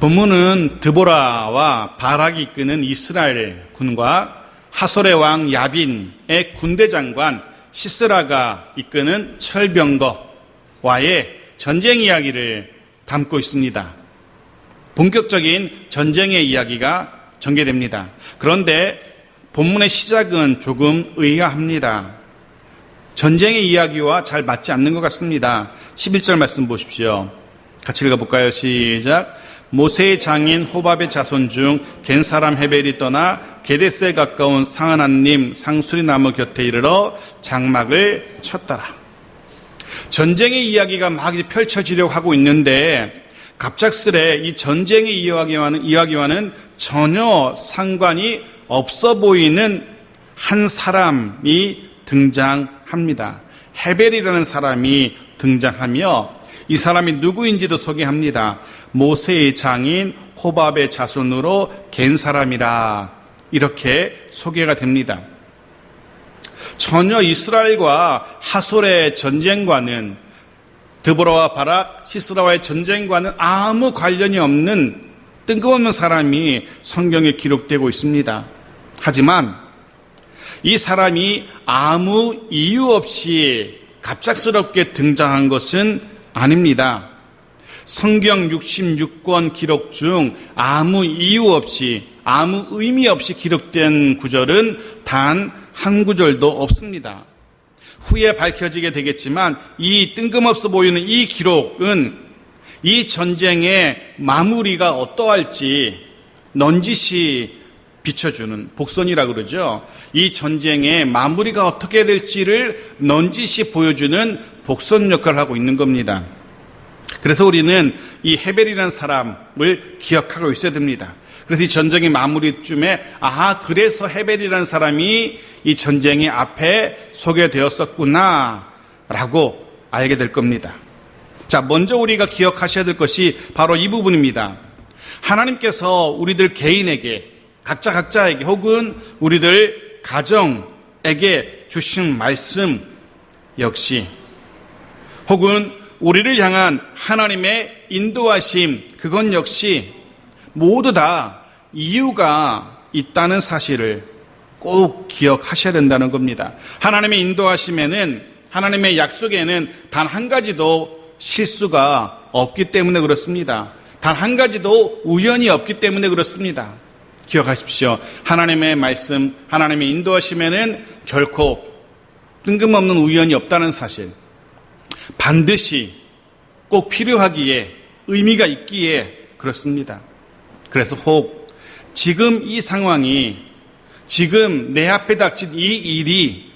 본문은 드보라와 바락이 이끄는 이스라엘 군과 하솔의 왕 야빈의 군대 장관 시스라가 이끄는 철병거와의 전쟁 이야기를 담고 있습니다. 본격적인 전쟁의 이야기가 전개됩니다. 그런데 본문의 시작은 조금 의아합니다. 전쟁의 이야기와 잘 맞지 않는 것 같습니다. 11절 말씀 보십시오. 같이 읽어볼까요? 시작. 모세의 장인 호밥의 자손 중 겐 사람 헤벨이 떠나 게데스에 가까운 상하나님 상수리 나무 곁에 이르러 장막을 쳤더라. 전쟁의 이야기가 막 펼쳐지려고 하고 있는데 갑작스레 이 전쟁의 이야기와는 전혀 상관이 없어 보이는 한 사람이 등장합니다. 헤벨이라는 사람이 등장하며 이 사람이 누구인지도 소개합니다. 모세의 장인 호밥의 자손으로 겐 사람이라 이렇게 소개가 됩니다. 전혀 이스라엘과 하솔의 전쟁과는 드보라와 바락, 시스라와의 전쟁과는 아무 관련이 없는 뜬금없는 사람이 성경에 기록되고 있습니다. 하지만 이 사람이 아무 이유 없이 갑작스럽게 등장한 것은 아닙니다. 성경 66권 기록 중 아무 이유 없이 아무 의미 없이 기록된 구절은 단 한 구절도 없습니다. 후에 밝혀지게 되겠지만 이 뜬금없어 보이는 이 기록은 이 전쟁의 마무리가 어떠할지 넌지시 비춰주는 복선이라고 그러죠. 이 전쟁의 마무리가 어떻게 될지를 넌지시 보여주는 복선 역할을 하고 있는 겁니다. 그래서 우리는 이 헤벨이라는 사람을 기억하고 있어야 됩니다. 그래서 이 전쟁의 마무리쯤에 그래서 헤벨이라는 사람이 이 전쟁의 앞에 소개되었었구나 라고 알게 될 겁니다. 자, 먼저 우리가 기억하셔야 될 것이 바로 이 부분입니다. 하나님께서 우리들 개인에게 각자에게 혹은 우리들 가정에게 주신 말씀 역시 혹은 우리를 향한 하나님의 인도하심 그건 역시 모두 다 이유가 있다는 사실을 꼭 기억하셔야 된다는 겁니다. 하나님의 인도하심에는 하나님의 약속에는 단 한 가지도 실수가 없기 때문에 그렇습니다. 단 한 가지도 우연이 없기 때문에 그렇습니다. 기억하십시오. 하나님의 말씀, 하나님의 인도하심에는 결코 뜬금없는 우연이 없다는 사실, 반드시 꼭 필요하기에 의미가 있기에 그렇습니다. 그래서 혹 지금 이 상황이 지금 내 앞에 닥친 이 일이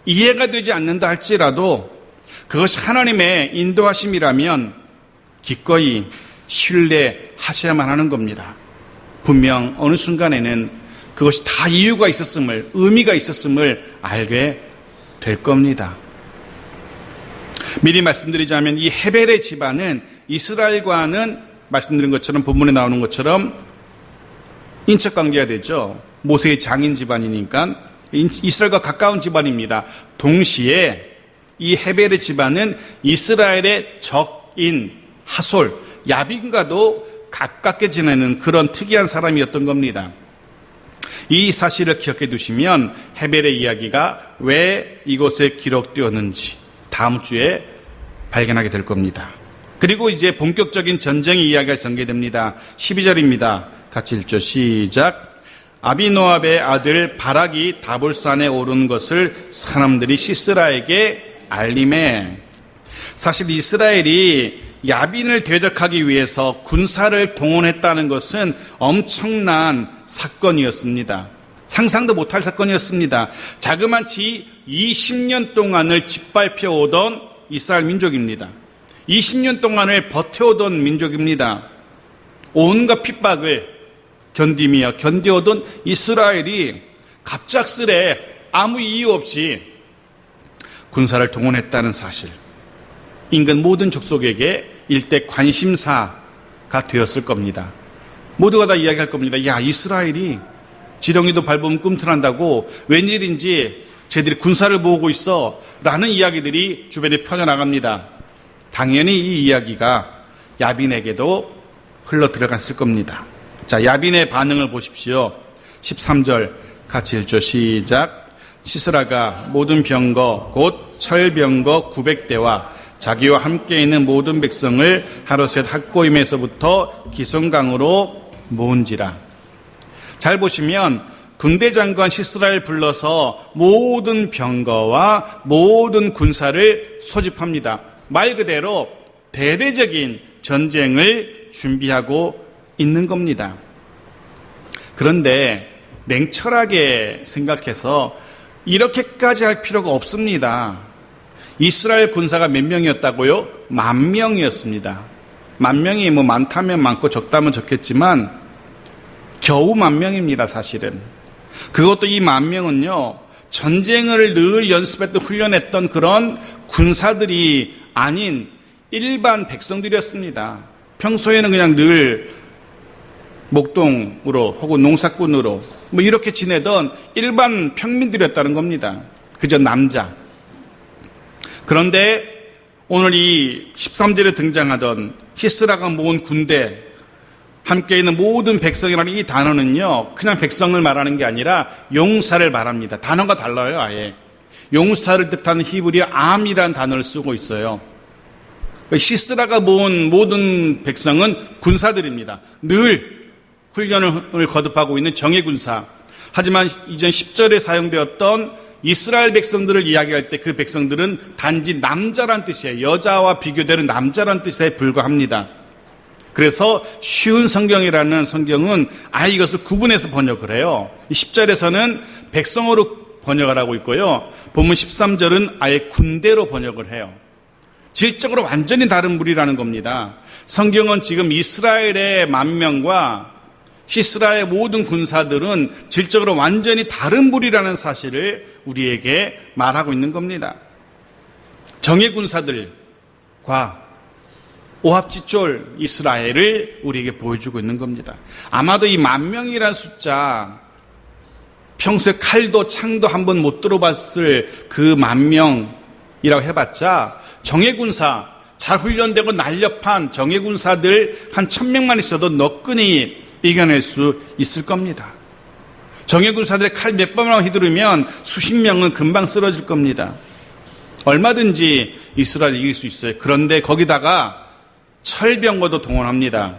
이해가 되지 않는다 할지라도 그것이 하나님의 인도하심이라면 기꺼이 신뢰하셔야만 하는 겁니다. 분명 어느 순간에는 그것이 다 이유가 있었음을, 의미가 있었음을 알게 될 겁니다. 미리 말씀드리자면 이 헤벨의 집안은 이스라엘과는 말씀드린 것처럼 본문에 나오는 것처럼 인척관계가 되죠. 모세의 장인 집안이니까 이스라엘과 가까운 집안입니다. 동시에 이 헤벨의 집안은 이스라엘의 적인 하솔, 야빈과도 가깝게 지내는 그런 특이한 사람이었던 겁니다. 이 사실을 기억해 두시면 헤벨의 이야기가 왜 이곳에 기록되었는지 다음 주에 발견하게 될 겁니다. 그리고 이제 본격적인 전쟁의 이야기가 전개됩니다. 12절입니다. 같이 읽죠. 시작. 아비노압의 아들 바락이 다볼산에 오른 것을 사람들이 시스라에게 알림해. 사실 이스라엘이 야빈을 대적하기 위해서 군사를 동원했다는 것은 엄청난 사건이었습니다. 상상도 못할 사건이었습니다. 자그마치 20년 동안을 짓밟혀 오던 이스라엘 민족입니다. 20년 동안을 버텨오던 민족입니다. 온갖 핍박을 견뎌오던 이스라엘이 갑작스레 아무 이유 없이 군사를 동원했다는 사실, 인근 모든 족속에게 일대 관심사가 되었을 겁니다. 모두가 다 이야기할 겁니다. 야, 이스라엘이 지렁이도 밟으면 꿈틀한다고 웬일인지 쟤들이 군사를 모으고 있어 라는 이야기들이 주변에 펴져나갑니다. 당연히 이 이야기가 야빈에게도 흘러 들어갔을 겁니다. 자, 야빈의 반응을 보십시오. 13절 같이 읽죠. 시작. 시스라가 모든 병거 곧 철병거 900대와 자기와 함께 있는 모든 백성을 하루셋 학고임에서부터 기슭강으로 모은지라. 잘 보시면 군대 장관 시스라를 불러서 모든 병거와 모든 군사를 소집합니다. 말 그대로 대대적인 전쟁을 준비하고 있는 겁니다. 그런데 냉철하게 생각해서 이렇게까지 할 필요가 없습니다. 이스라엘 군사가 몇 명이었다고요? 10,000명이었습니다. 10,000명이 뭐 많다면 많고 적다면 적겠지만 겨우 10,000명입니다, 사실은. 그것도 이 10,000명은요, 전쟁을 늘 연습했던 훈련했던 그런 군사들이 아닌 일반 백성들이었습니다. 평소에는 그냥 늘 목동으로 혹은 농사꾼으로 뭐 이렇게 지내던 일반 평민들이었다는 겁니다. 그저 남자. 그런데 오늘 이 13절에 등장하던 히스라가 모은 군대, 함께 있는 모든 백성이라는 이 단어는요, 그냥 백성을 말하는 게 아니라 용사를 말합니다. 단어가 달라요, 아예. 용사를 뜻하는 히브리어 암이라는 단어를 쓰고 있어요. 시스라가 모은 모든 백성은 군사들입니다. 늘 훈련을 거듭하고 있는 정예군사. 하지만 이전 10절에 사용되었던 이스라엘 백성들을 이야기할 때 그 백성들은 단지 남자란 뜻이에요. 여자와 비교되는 남자란 뜻에 불과합니다. 그래서 쉬운 성경이라는 성경은 아예 이것을 구분해서 번역을 해요. 10절에서는 백성으로 번역을 하고 있고요. 본문 13절은 아예 군대로 번역을 해요. 질적으로 완전히 다른 무리라는 겁니다. 성경은 지금 이스라엘의 10,000명과 시스라의 모든 군사들은 질적으로 완전히 다른 무리라는 사실을 우리에게 말하고 있는 겁니다. 정예 군사들과 오합지졸 이스라엘을 우리에게 보여주고 있는 겁니다. 아마도 이 10,000명이라는 숫자, 평소에 칼도 창도 한번 못 들어봤을 그 10,000명이라고 해봤자 정예군사, 잘 훈련되고 날렵한 정예군사들 한 1,000명만 있어도 너끈히 이겨낼 수 있을 겁니다. 정예군사들의 칼 몇 번만 휘두르면 수십 명은 금방 쓰러질 겁니다. 얼마든지 이스라엘 이길 수 있어요. 그런데 거기다가 철병거도 동원합니다.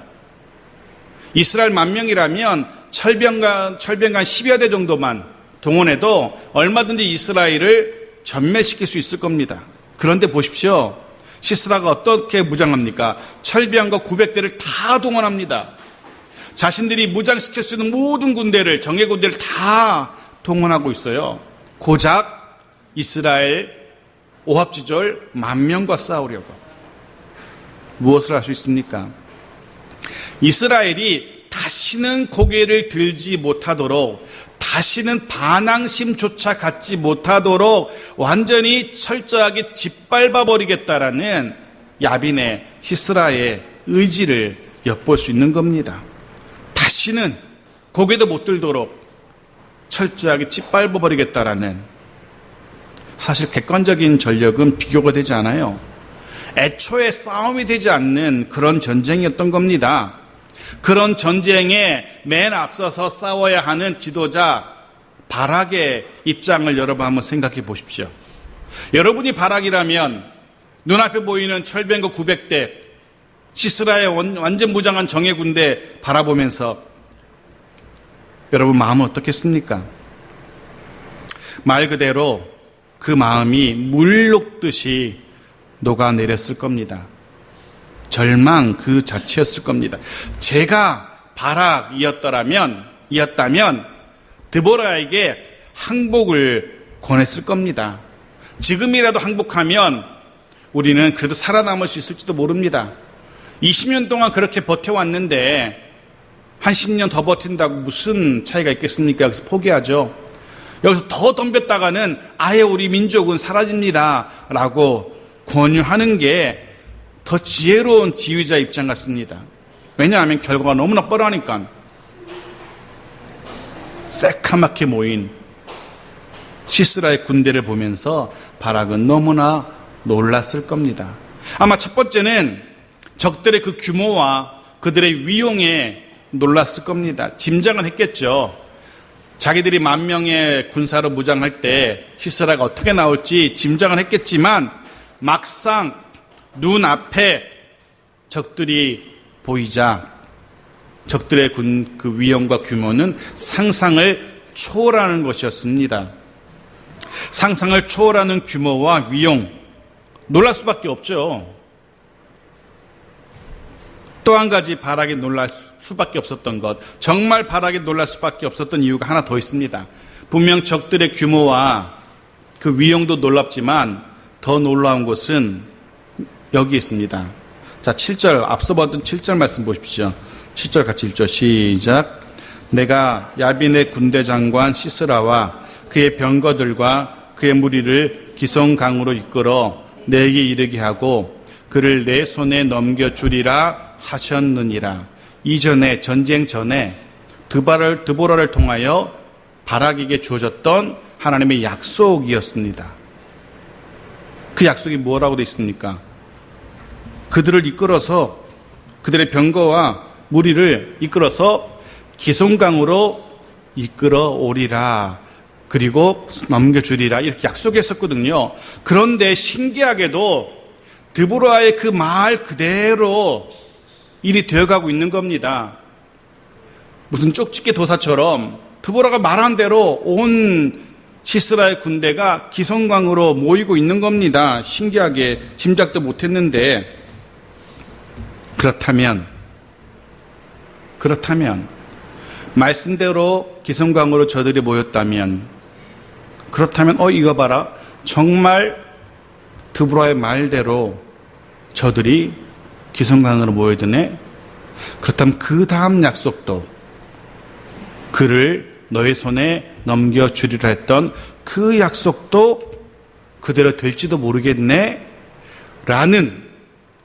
이스라엘 10,000명이라면 철병간 10여 대 정도만 동원해도 얼마든지 이스라엘을 전멸시킬 수 있을 겁니다. 그런데 보십시오. 시스라가 어떻게 무장합니까? 철병거 900대를 다 동원합니다. 자신들이 무장시킬 수 있는 모든 군대를, 정예 군대를 다 동원하고 있어요. 고작 이스라엘 오합지졸 10,000명과 싸우려고. 무엇을 할 수 있습니까? 이스라엘이 다시는 고개를 들지 못하도록, 다시는 반항심조차 갖지 못하도록 완전히 철저하게 짓밟아 버리겠다라는 야빈의 시스라의 의지를 엿볼 수 있는 겁니다. 다시는 고개도 못 들도록 철저하게 짓밟아 버리겠다라는, 사실 객관적인 전력은 비교가 되지 않아요. 애초에 싸움이 되지 않는 그런 전쟁이었던 겁니다. 그런 전쟁에 맨 앞서서 싸워야 하는 지도자 바락의 입장을 여러분 한번 생각해 보십시오. 여러분이 바락이라면 눈앞에 보이는 철병거 900대, 시스라의 완전 무장한 정예 군대 바라보면서 여러분 마음은 어떻겠습니까? 말 그대로 그 마음이 물 녹듯이 녹아내렸을 겁니다. 절망 그 자체였을 겁니다. 제가 바락이었다면 드보라에게 항복을 권했을 겁니다. 지금이라도 항복하면 우리는 그래도 살아남을 수 있을지도 모릅니다. 20년 동안 그렇게 버텨왔는데 한 10년 더 버틴다고 무슨 차이가 있겠습니까? 여기서 포기하죠. 여기서 더 덤볐다가는 아예 우리 민족은 사라집니다 라고 권유하는 게 더 지혜로운 지휘자 입장 같습니다. 왜냐하면 결과가 너무나 뻔하니까. 새카맣게 모인 시스라의 군대를 보면서 바락은 너무나 놀랐을 겁니다. 아마 첫 번째는 적들의 그 규모와 그들의 위용에 놀랐을 겁니다. 짐작은 했겠죠. 자기들이 10,000명의 군사로 무장할 때 시스라가 어떻게 나올지 짐작은 했겠지만 막상 눈앞에 적들이 보이자 적들의 그 위험과 규모는 상상을 초월하는 것이었습니다. 상상을 초월하는 규모와 위용, 놀랄 수밖에 없죠. 또 한 가지 바락이 놀랄 수밖에 없었던 것, 정말 바락이 놀랄 수밖에 없었던 이유가 하나 더 있습니다. 분명 적들의 규모와 그 위용도 놀랍지만 더 놀라운 것은 여기 있습니다. 자, 7절, 앞서 봤던 7절 말씀 보십시오. 7절 같이 읽죠. 시작. 내가 야빈의 군대 장관 시스라와 그의 병거들과 그의 무리를 기송강으로 이끌어 내게 이르게 하고 그를 내 손에 넘겨주리라 하셨느니라. 이전에 전쟁 전에 드보라를 통하여 바락에게 주어졌던 하나님의 약속이었습니다. 그 약속이 뭐라고 되어 있습니까? 그들을 이끌어서 그들의 병거와 무리를 이끌어서 기송강으로 이끌어 오리라. 그리고 넘겨주리라. 이렇게 약속했었거든요. 그런데 신기하게도 드보라의 그 말 그대로 일이 되어가고 있는 겁니다. 무슨 쪽집게 도사처럼 드보라가 말한 대로 온 시스라의 군대가 기송강으로 모이고 있는 겁니다. 신기하게 짐작도 못했는데 그렇다면 말씀대로 기송강으로 저들이 모였다면 그렇다면 이거 봐라. 정말 드보라의 말대로 저들이 기송강으로 모여드네. 그렇다면 그 다음 약속도 그를 너의 손에 넘겨주리라 했던 그 약속도 그대로 될지도 모르겠네 라는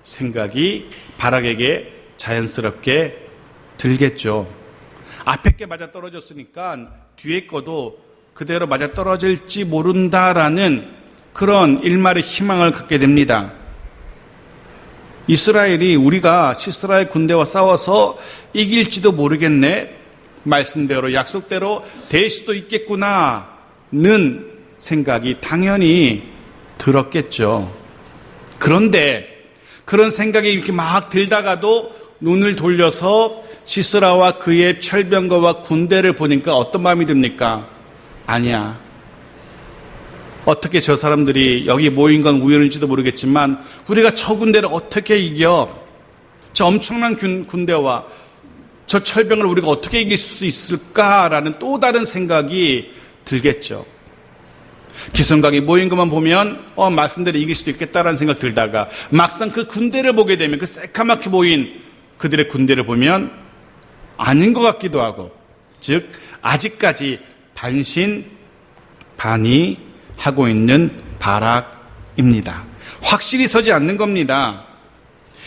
생각이 바락에게 자연스럽게 들겠죠. 앞에 게 맞아 떨어졌으니까 뒤에 거도 그대로 맞아 떨어질지 모른다라는 그런 일말의 희망을 갖게 됩니다. 이스라엘이 우리가 시스라의 군대와 싸워서 이길지도 모르겠네. 말씀대로 약속대로 될 수도 있겠구나는 생각이 당연히 들었겠죠. 그런데 그런 생각이 이렇게 막 들다가도 눈을 돌려서 시스라와 그의 철병거와 군대를 보니까 어떤 마음이 듭니까? 아니야. 어떻게 저 사람들이 여기 모인 건 우연일지도 모르겠지만 우리가 저 군대를 어떻게 이겨? 저 엄청난 군대와 저 철병을 우리가 어떻게 이길 수 있을까라는 또 다른 생각이 들겠죠. 기성강이 모인 것만 보면 말씀대로 이길 수도 있겠다라는 생각 들다가 막상 그 군대를 보게 되면 그 새카맣게 보인 그들의 군대를 보면 아닌 것 같기도 하고, 즉 아직까지 반신반의 하고 있는 바락입니다. 확실히 서지 않는 겁니다.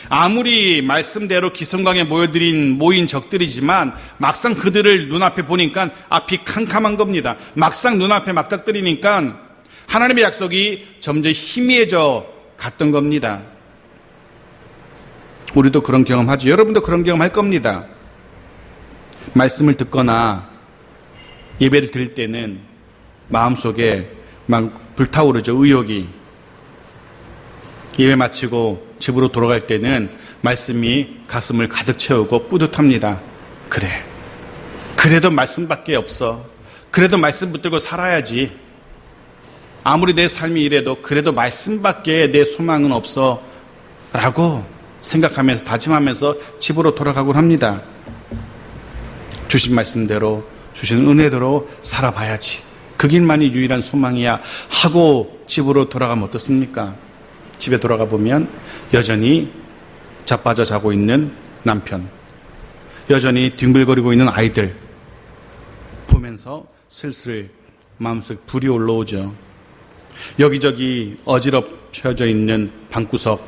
아무리 말씀대로 기성강에 모인 적들이지만 막상 그들을 눈앞에 보니까 앞이 캄캄한 겁니다. 막상 눈앞에 맞닥뜨리니까 하나님의 약속이 점점 희미해져 갔던 겁니다. 우리도 그런 경험하죠. 여러분도 그런 경험할 겁니다. 말씀을 듣거나 예배를 드릴 때는 마음속에 막 불타오르죠. 의욕이. 예배 마치고 집으로 돌아갈 때는 말씀이 가슴을 가득 채우고 뿌듯합니다. 그래. 그래도 말씀밖에 없어. 그래도 말씀 붙들고 살아야지. 아무리 내 삶이 이래도 그래도 말씀밖에 내 소망은 없어. 라고 생각하면서 다짐하면서 집으로 돌아가곤 합니다. 주신 말씀대로 주신 은혜대로 살아봐야지. 그 길만이 유일한 소망이야 하고 집으로 돌아가면 어떻습니까? 집에 돌아가 보면 여전히 자빠져 자고 있는 남편, 여전히 뒹굴거리고 있는 아이들 보면서 슬슬 마음속에 불이 올라오죠. 여기저기 어지럽혀져 있는 방구석,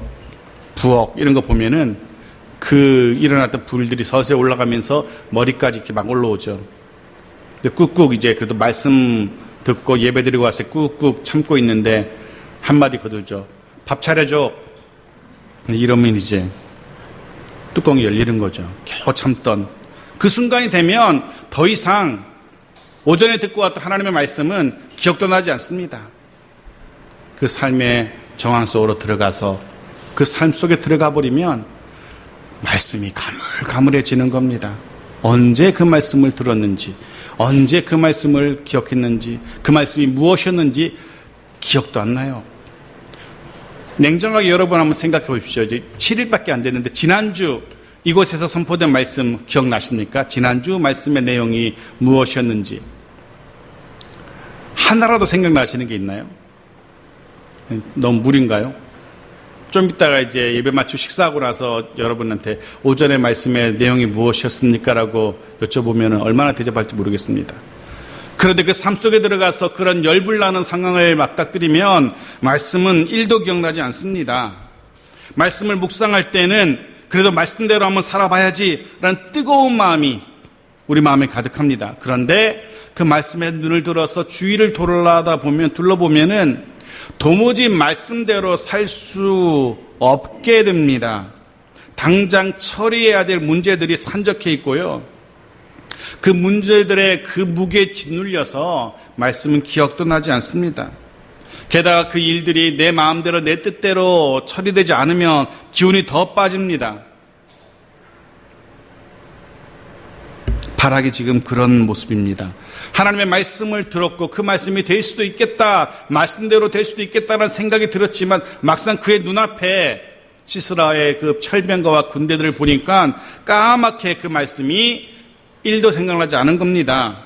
부엌 이런 거 보면은 그 일어났던 불들이 서서히 올라가면서 머리까지 이렇게 막 올라오죠. 근데 꾹꾹 이제 그래도 말씀 듣고 예배 드리고 와서 꾹꾹 참고 있는데 한마디 거들죠. 밥 차려줘. 이러면 이제 뚜껑이 열리는 거죠. 겨우 참던 그 순간이 되면 더 이상 오전에 듣고 왔던 하나님의 말씀은 기억도 나지 않습니다. 그 삶의 정황 속으로 들어가서 그 삶 속에 들어가 버리면 말씀이 가물가물해지는 겁니다. 언제 그 말씀을 들었는지, 언제 그 말씀을 기억했는지, 그 말씀이 무엇이었는지 기억도 안 나요. 냉정하게 여러분 한번 생각해 보십시오. 이제 7일밖에 안 됐는데 지난주 이곳에서 선포된 말씀 기억나십니까? 지난주 말씀의 내용이 무엇이었는지 하나라도 생각나시는 게 있나요? 너무 무리인가요? 좀 이따가 이제 예배 마치고 식사하고 나서 여러분한테 오전의 말씀의 내용이 무엇이었습니까? 라고 여쭤보면 얼마나 대접할지 모르겠습니다. 그런데 그 삶 속에 들어가서 그런 열불나는 상황을 맞닥뜨리면 말씀은 1도 기억나지 않습니다. 말씀을 묵상할 때는 그래도 말씀대로 한번 살아봐야지 라는 뜨거운 마음이 우리 마음에 가득합니다. 그런데 그 말씀에 눈을 들어서 주위를 둘러보면은 도무지 말씀대로 살 수 없게 됩니다. 당장 처리해야 될 문제들이 산적해 있고요. 그 문제들의 그 무게에 짓눌려서 말씀은 기억도 나지 않습니다. 게다가 그 일들이 내 마음대로 내 뜻대로 처리되지 않으면 기운이 더 빠집니다. 바락이 지금 그런 모습입니다. 하나님의 말씀을 들었고 그 말씀이 될 수도 있겠다, 말씀대로 될 수도 있겠다라는 생각이 들었지만 막상 그의 눈앞에 시스라의 그 철병거와 군대들을 보니까 까맣게 그 말씀이 1도 생각나지 않은 겁니다.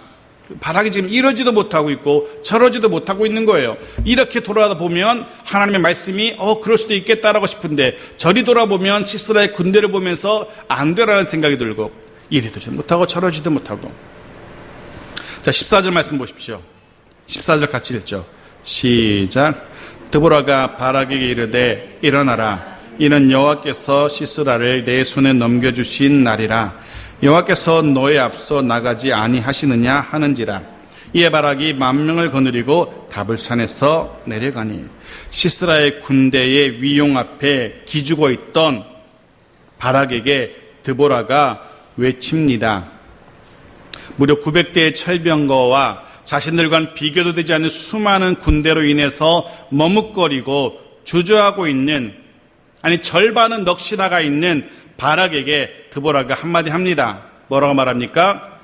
바락이 지금 이러지도 못하고 있고 저러지도 못하고 있는 거예요. 이렇게 돌아보면 하나님의 말씀이 그럴 수도 있겠다라고 싶은데 저리 돌아보면 시스라의 군대를 보면서 안 되라는 생각이 들고 이래도 못하고 저러지도 못하고. 자, 14절 말씀 보십시오. 14절 같이 읽죠. 시작. 드보라가 바락에게 이르되 일어나라. 이는 여호와께서 시스라를 내 손에 넘겨주신 날이라. 여호와께서 너의 앞서 나가지 아니하시느냐 하는지라. 이에 바락이 10,000명을 거느리고 다불산에서 내려가니 시스라의 군대의 위용 앞에 기죽어 있던 바락에게 드보라가 외칩니다. 무려 900대의 철병거와 자신들과는 비교도 되지 않는 수많은 군대로 인해서 머뭇거리고 주저하고 있는, 아니 절반은 넋이 나가 있는 바락에게 드보라가 한마디 합니다. 뭐라고 말합니까?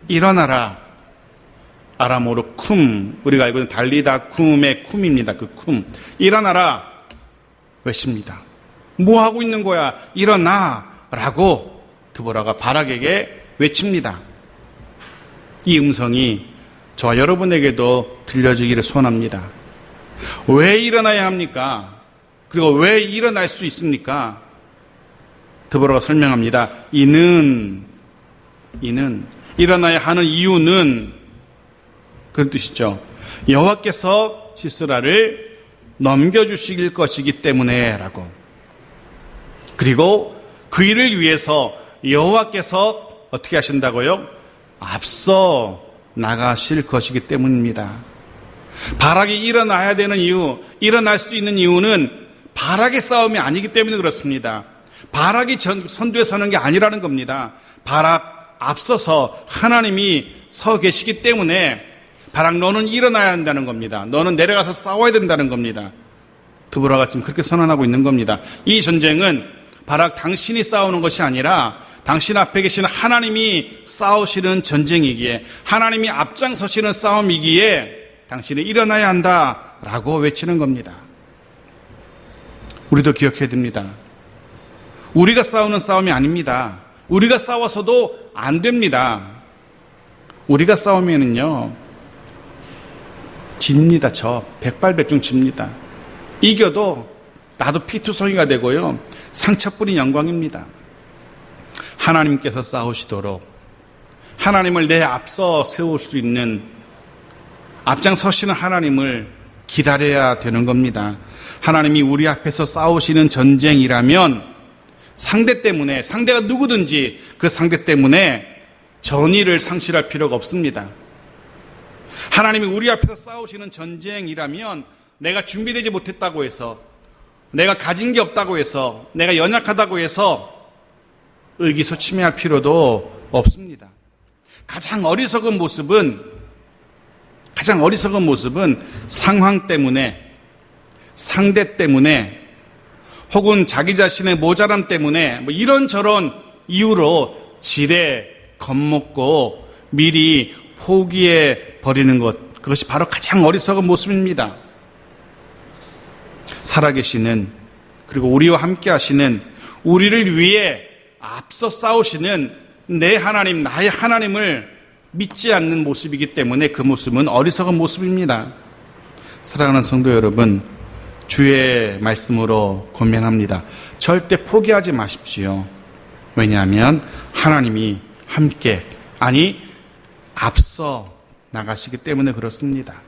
일어나라. 아람어로 쿰, 우리가 알고 있는 달리다 쿰의 쿰입니다. 그 쿰. 일어나라 외칩니다. 뭐 하고 있는 거야? 일어나 라고 드보라가 바락에게 외칩니다. 이 음성이 저와 여러분에게도 들려지기를 소원합니다. 왜 일어나야 합니까? 그리고 왜 일어날 수 있습니까? 드보라가 설명합니다. 이는 일어나야 하는 이유는 그런 뜻이죠. 여호와께서 시스라를 넘겨주실 것이기 때문에 라고. 그리고 그 일을 위해서 여호와께서 어떻게 하신다고요? 앞서 나가실 것이기 때문입니다. 바락이 일어나야 되는 이유, 일어날 수 있는 이유는 바락의 싸움이 아니기 때문에 그렇습니다. 바락이 선두에 서는 게 아니라는 겁니다. 바락 앞서서 하나님이 서 계시기 때문에 바락 너는 일어나야 한다는 겁니다. 너는 내려가서 싸워야 된다는 겁니다. 드보라가 지금 그렇게 선언하고 있는 겁니다. 이 전쟁은 바락 당신이 싸우는 것이 아니라 당신 앞에 계시는 하나님이 싸우시는 전쟁이기에, 하나님이 앞장서시는 싸움이기에 당신이 일어나야 한다라고 외치는 겁니다. 우리도 기억해야 됩니다. 우리가 싸우는 싸움이 아닙니다. 우리가 싸워서도 안 됩니다. 우리가 싸우면은요 집니다. 백발백중 집니다. 이겨도 나도 피투성이가 되고요 상처뿐인 영광입니다. 하나님께서 싸우시도록 하나님을 내 앞서 세울 수 있는 앞장서시는 하나님을 기다려야 되는 겁니다. 하나님이 우리 앞에서 싸우시는 전쟁이라면 상대가 누구든지 그 상대 때문에 전의를 상실할 필요가 없습니다. 하나님이 우리 앞에서 싸우시는 전쟁이라면 내가 준비되지 못했다고 해서, 내가 가진 게 없다고 해서, 내가 연약하다고 해서 의기소침해할 필요도 없습니다. 가장 어리석은 모습은 상황 때문에, 상대 때문에, 혹은 자기 자신의 모자람 때문에 이런저런 이유로 지레 겁먹고 미리 포기해 버리는 것, 그것이 바로 가장 어리석은 모습입니다. 살아계시는, 그리고 우리와 함께 하시는, 우리를 위해 앞서 싸우시는 내 하나님, 나의 하나님을 믿지 않는 모습이기 때문에 그 모습은 어리석은 모습입니다. 사랑하는 성도 여러분, 주의 말씀으로 권면합니다. 절대 포기하지 마십시오. 왜냐하면 하나님이 함께, 아니 앞서 나가시기 때문에 그렇습니다.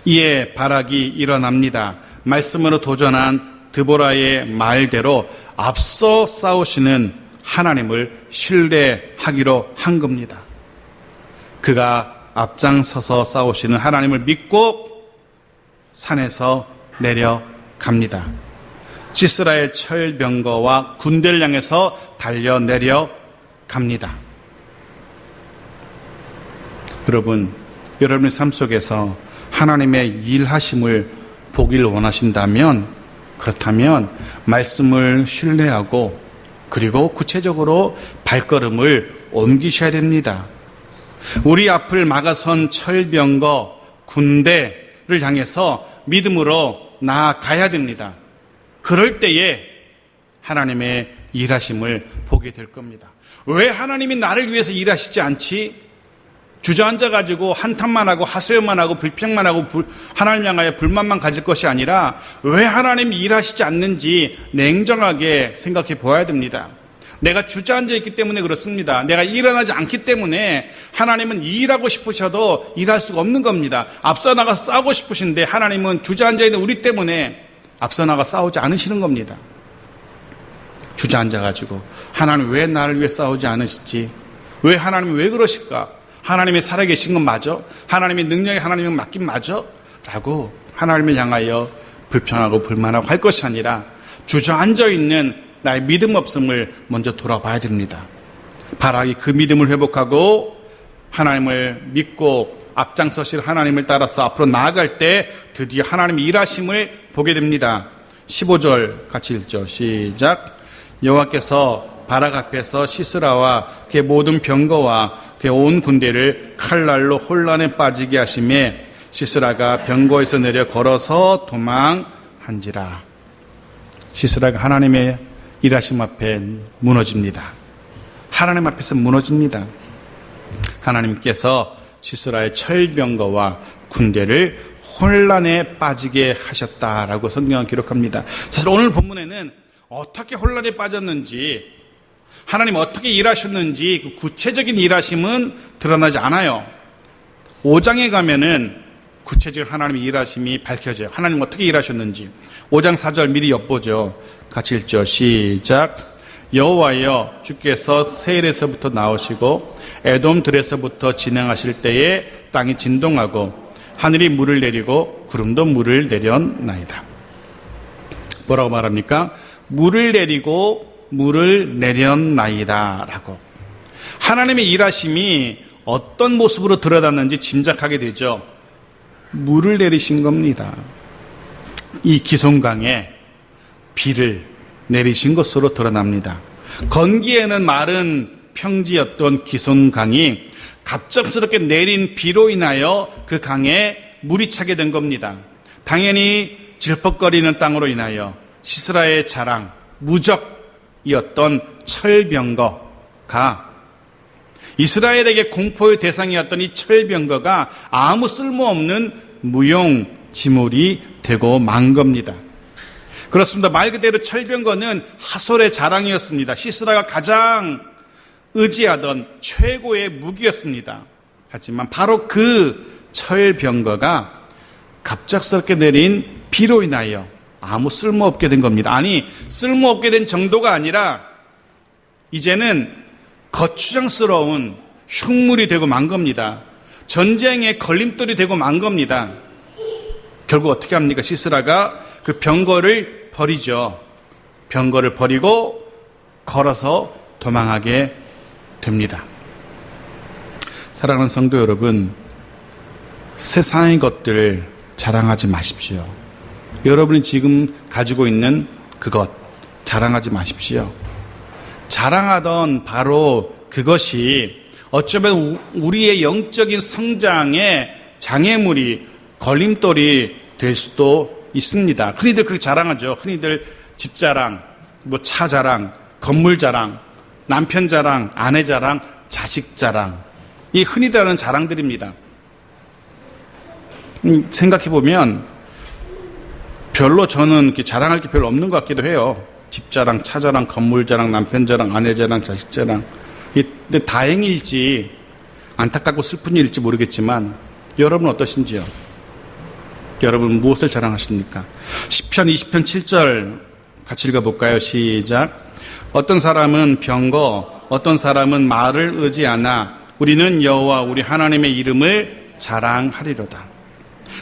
이에 바락이 일어납니다. 말씀으로 도전한 드보라의 말대로 앞서 싸우시는 하나님을 신뢰하기로 한 겁니다. 그가 앞장서서 싸우시는 하나님을 믿고 산에서 내려갑니다. 시스라의 철병거와 군대를 향해서 달려 내려갑니다. 여러분, 여러분의 삶 속에서 하나님의 일하심을 보길 원하신다면, 그렇다면 말씀을 신뢰하고 그리고 구체적으로 발걸음을 옮기셔야 됩니다. 우리 앞을 막아선 철병거, 군대를 향해서 믿음으로 나아가야 됩니다. 그럴 때에 하나님의 일하심을 보게 될 겁니다. 왜 하나님이 나를 위해서 일하시지 않지? 주저앉아가지고 한탄만 하고 하소연만 하고 불평만 하고 하나님 향하여 불만만 가질 것이 아니라 왜 하나님이 일하시지 않는지 냉정하게 생각해 보아야 됩니다. 내가 주저앉아 있기 때문에 그렇습니다. 내가 일어나지 않기 때문에 하나님은 일하고 싶으셔도 일할 수가 없는 겁니다. 앞서 나가 싸우고 싶으신데 하나님은 주저앉아 있는 우리 때문에 앞서 나가 싸우지 않으시는 겁니다. 주저앉아가지고 하나님 왜 나를 위해 싸우지 않으시지? 왜 하나님이 왜 그러실까? 하나님이 살아계신 건 맞아? 하나님의 능력이 하나님은 맞긴 맞아? 라고 하나님을 향하여 불평하고 불만하고 할 것이 아니라 주저앉아 있는 나의 믿음 없음을 먼저 돌아봐야 됩니다. 바락이 그 믿음을 회복하고 하나님을 믿고 앞장서실 하나님을 따라서 앞으로 나아갈 때 드디어 하나님의 일하심을 보게 됩니다. 15절 같이 읽죠. 시작. 여호와께서 바락 앞에서 시스라와 그의 모든 병거와 그의 온 군대를 칼날로 혼란에 빠지게 하심에 시스라가 병거에서 내려 걸어서 도망한지라. 시스라가 하나님의 일하심 앞에 무너집니다. 하나님 앞에서 무너집니다. 하나님께서 시스라의 철병거와 군대를 혼란에 빠지게 하셨다라고 성경은 기록합니다. 사실 오늘 본문에는 어떻게 혼란에 빠졌는지, 하나님 어떻게 일하셨는지 그 구체적인 일하심은 드러나지 않아요. 5장에 가면은 구체적인 하나님의 일하심이 밝혀져요. 하나님 어떻게 일하셨는지. 5장 4절 미리 엿보죠. 같이 읽죠. 시작. 여호와여, 주께서 세일에서부터 나오시고 에돔들에서부터 진행하실 때에 땅이 진동하고 하늘이 물을 내리고 구름도 물을 내렸나이다. 뭐라고 말합니까? 물을 내리고 물을 내렸나이다 라고. 하나님의 일하심이 어떤 모습으로 드러났는지 짐작하게 되죠. 물을 내리신 겁니다. 이 기슭강에 비를 내리신 것으로 드러납니다. 건기에는 마른 평지였던 기슭강이 갑작스럽게 내린 비로 인하여 그 강에 물이 차게 된 겁니다. 당연히 질퍽거리는 땅으로 인하여 시스라의 자랑, 무적이었던 철병거가, 이스라엘에게 공포의 대상이었던 이 철병거가 아무 쓸모없는 무용지물이 되고 만 겁니다. 그렇습니다. 말 그대로 철병거는 하솔의 자랑이었습니다. 시스라가 가장 의지하던 최고의 무기였습니다. 하지만 바로 그 철병거가 갑작스럽게 내린 비로 인하여 아무 쓸모없게 된 겁니다. 아니, 쓸모없게 된 정도가 아니라 이제는 거추장스러운 흉물이 되고 만 겁니다. 전쟁의 걸림돌이 되고 만 겁니다. 결국 어떻게 합니까? 시스라가 그 병거를 버리죠. 병거를 버리고 걸어서 도망하게 됩니다. 사랑하는 성도 여러분, 세상의 것들 자랑하지 마십시오. 여러분이 지금 가지고 있는 그것 자랑하지 마십시오. 자랑하던 바로 그것이 어쩌면 우리의 영적인 성장의 장애물이, 걸림돌이 될 수도 있습니다. 흔히들 그렇게 자랑하죠. 흔히들 집 자랑, 차 자랑, 건물 자랑, 남편 자랑, 아내 자랑, 자식 자랑. 이 흔히들 하는 자랑들입니다. 생각해보면 별로 저는 이렇게 자랑할 게 별로 없는 것 같기도 해요. 집 자랑, 차 자랑, 건물 자랑, 남편 자랑, 아내 자랑, 자식 자랑. 근데 다행일지 안타깝고 슬픈 일일지 모르겠지만 여러분 어떠신지요? 여러분 무엇을 자랑하십니까? 시편 20편 7절 같이 읽어볼까요? 시작. 어떤 사람은 병거, 어떤 사람은 말을 의지하나 우리는 여호와 우리 하나님의 이름을 자랑하리로다.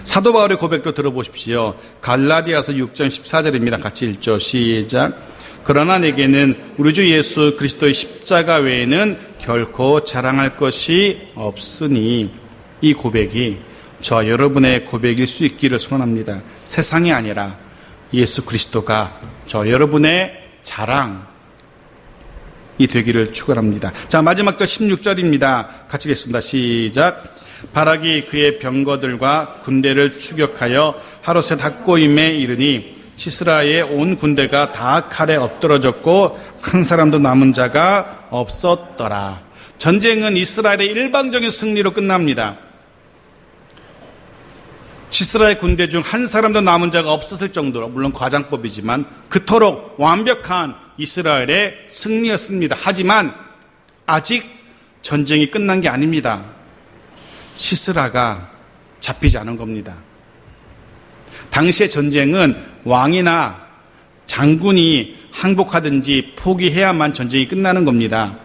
사도 바울의 고백도 들어보십시오. 갈라디아서 6장 14절입니다. 같이 읽죠. 시작. 그러나 내게는 우리 주 예수 그리스도의 십자가 외에는 결코 자랑할 것이 없으니, 이 고백이 저 여러분의 고백일 수 있기를 소원합니다. 세상이 아니라 예수 그리스도가 저 여러분의 자랑이 되기를 축원합니다. 자, 마지막 절 16절입니다. 같이 읽겠습니다. 시작. 바락이 그의 병거들과 군대를 추격하여 하롯의 닭고임에 이르니 시스라의 온 군대가 다 칼에 엎드러졌고 한 사람도 남은 자가 없었더라. 전쟁은 이스라엘의 일방적인 승리로 끝납니다. 시스라의 군대 중 한 사람도 남은 자가 없었을 정도로, 물론 과장법이지만 그토록 완벽한 이스라엘의 승리였습니다. 하지만 아직 전쟁이 끝난 게 아닙니다. 시스라가 잡히지 않은 겁니다. 당시의 전쟁은 왕이나 장군이 항복하든지 포기해야만 전쟁이 끝나는 겁니다.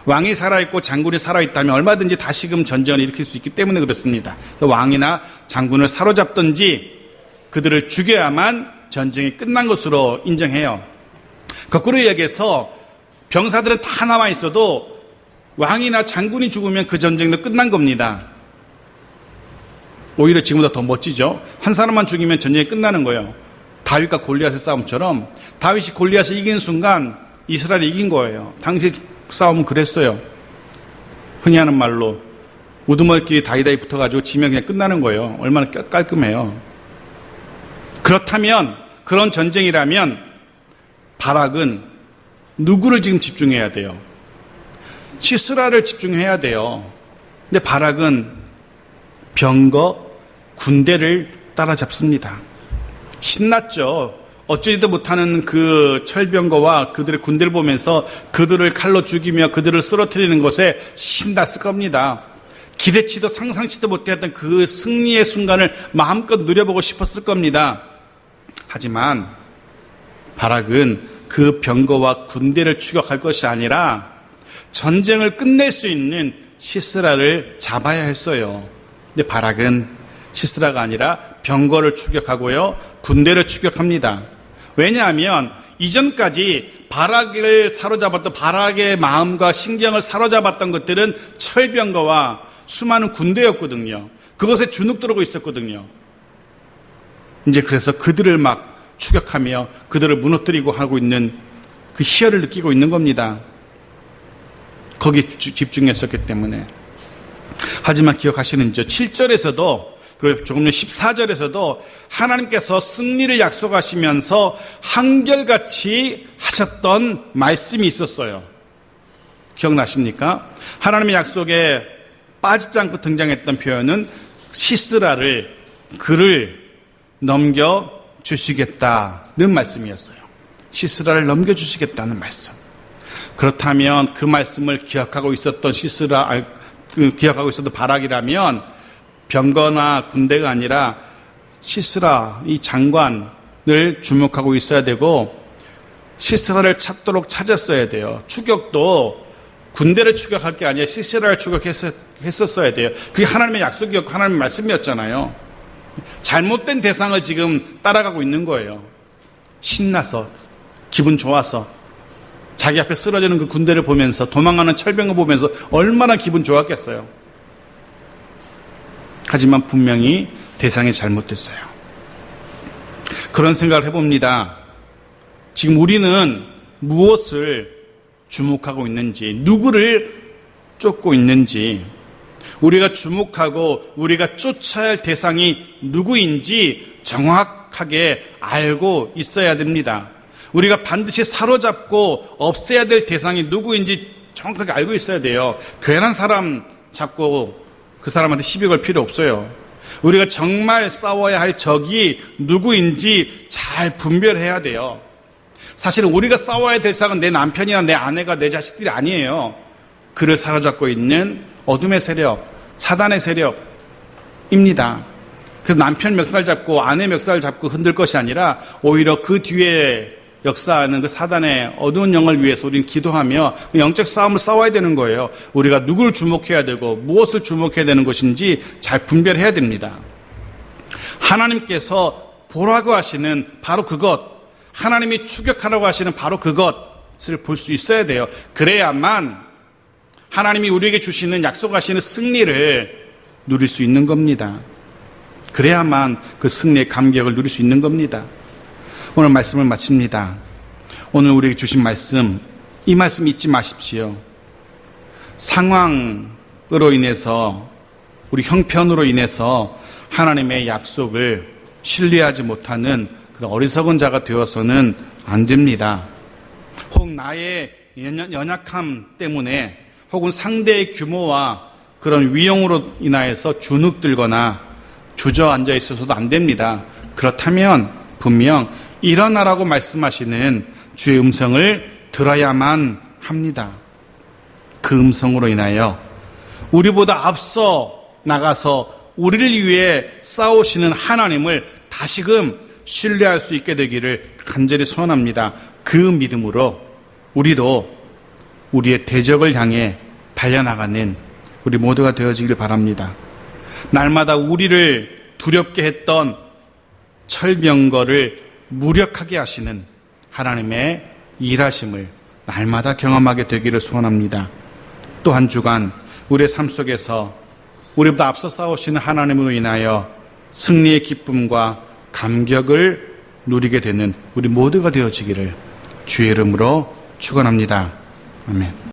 왕이 살아있고 장군이 살아있다면 얼마든지 다시금 전쟁을 일으킬 수 있기 때문에 그렇습니다. 왕이나 장군을 사로잡든지 그들을 죽여야만 전쟁이 끝난 것으로 인정해요. 거꾸로 이야기해서 병사들은 다 남아 있어도 왕이나 장군이 죽으면 그 전쟁도 끝난 겁니다. 오히려 지금보다 더 멋지죠. 한 사람만 죽이면 전쟁이 끝나는 거예요. 다윗과 골리앗의 싸움처럼 다윗이 골리앗을 이긴 순간 이스라엘이 이긴 거예요. 당시 싸움은 그랬어요. 흔히 하는 말로 우두머리끼리 다이다이 붙어가지고 지면 그냥 끝나는 거예요. 얼마나 깔끔해요. 그렇다면, 그런 전쟁이라면 바락은 누구를 지금 집중해야 돼요? 시스라를 집중해야 돼요. 근데 바락은 병거, 군대를 따라잡습니다. 신났죠. 어쩌지도 못하는 그 철병거와 그들의 군대를 보면서 그들을 칼로 죽이며 그들을 쓰러뜨리는 것에 신났을 겁니다. 기대치도 상상치도 못했던 그 승리의 순간을 마음껏 누려보고 싶었을 겁니다. 하지만 바락은 그 병거와 군대를 추격할 것이 아니라 전쟁을 끝낼 수 있는 시스라를 잡아야 했어요. 근데 바락은 시스라가 아니라 병거를 추격하고요, 군대를 추격합니다. 왜냐하면 이전까지 바락을 사로잡았던, 바락의 마음과 신경을 사로잡았던 것들은 철병거와 수많은 군대였거든요. 그것에 주눅들고 있었거든요. 이제 그래서 그들을 막 추격하며 그들을 무너뜨리고 하고 있는 그 희열을 느끼고 있는 겁니다. 거기에 집중했었기 때문에. 하지만 기억하시는지요? 7절에서도 그리고 조금 전 14절에서도 하나님께서 승리를 약속하시면서 한결같이 하셨던 말씀이 있었어요. 기억나십니까? 하나님의 약속에 빠지지 않고 등장했던 표현은 시스라를, 그를 넘겨주시겠다는 말씀이었어요. 시스라를 넘겨주시겠다는 말씀. 그렇다면 그 말씀을 기억하고 있었던 기억하고 있었던 바락이라면 병거나 군대가 아니라 시스라, 이 장관을 주목하고 있어야 되고 시스라를 찾도록 찾았어야 돼요. 추격도 군대를 추격할 게 아니라 시스라를 추격했었어야 돼요. 그게 하나님의 약속이었고 하나님의 말씀이었잖아요. 잘못된 대상을 지금 따라가고 있는 거예요. 신나서, 기분 좋아서, 자기 앞에 쓰러지는 그 군대를 보면서, 도망가는 철병을 보면서 얼마나 기분 좋았겠어요. 하지만 분명히 대상이 잘못됐어요. 그런 생각을 해봅니다. 지금 우리는 무엇을 주목하고 있는지, 누구를 쫓고 있는지, 우리가 주목하고 우리가 쫓아야 할 대상이 누구인지 정확하게 알고 있어야 됩니다. 우리가 반드시 사로잡고 없애야 될 대상이 누구인지 정확하게 알고 있어야 돼요. 괜한 사람 잡고 그 사람한테 시비 걸 필요 없어요. 우리가 정말 싸워야 할 적이 누구인지 잘 분별해야 돼요. 사실 우리가 싸워야 될 대상은 내 남편이나 내 아내가, 내 자식들이 아니에요. 그를 사로잡고 있는 어둠의 세력, 사단의 세력입니다. 그래서 남편 멱살 잡고 아내 멱살 잡고 흔들 것이 아니라 오히려 그 뒤에 역사하는 그 사단의 어두운 영을 위해서 우리는 기도하며 영적 싸움을 싸워야 되는 거예요. 우리가 누구를 주목해야 되고 무엇을 주목해야 되는 것인지 잘 분별해야 됩니다. 하나님께서 보라고 하시는 바로 그것, 하나님이 추격하라고 하시는 바로 그것을 볼 수 있어야 돼요. 그래야만 하나님이 우리에게 주시는, 약속하시는 승리를 누릴 수 있는 겁니다. 그래야만 그 승리의 감격을 누릴 수 있는 겁니다. 오늘 말씀을 마칩니다. 오늘 우리에게 주신 말씀, 이 말씀 잊지 마십시오. 상황으로 인해서, 우리 형편으로 인해서 하나님의 약속을 신뢰하지 못하는 그런 어리석은 자가 되어서는 안 됩니다. 혹 나의 연약함 때문에, 혹은 상대의 규모와 그런 위용으로 인하여서 주눅들거나 주저앉아 있어서도 안 됩니다. 그렇다면 분명 일어나라고 말씀하시는 주의 음성을 들어야만 합니다. 그 음성으로 인하여 우리보다 앞서 나가서 우리를 위해 싸우시는 하나님을 다시금 신뢰할 수 있게 되기를 간절히 소원합니다. 그 믿음으로 우리도 우리의 대적을 향해 달려나가는 우리 모두가 되어지길 바랍니다. 날마다 우리를 두렵게 했던 철병거를 무력하게 하시는 하나님의 일하심을 날마다 경험하게 되기를 소원합니다. 또 한 주간 우리의 삶 속에서 우리보다 앞서 싸우시는 하나님으로 인하여 승리의 기쁨과 감격을 누리게 되는 우리 모두가 되어지기를 주의 이름으로 축원합니다. 아멘.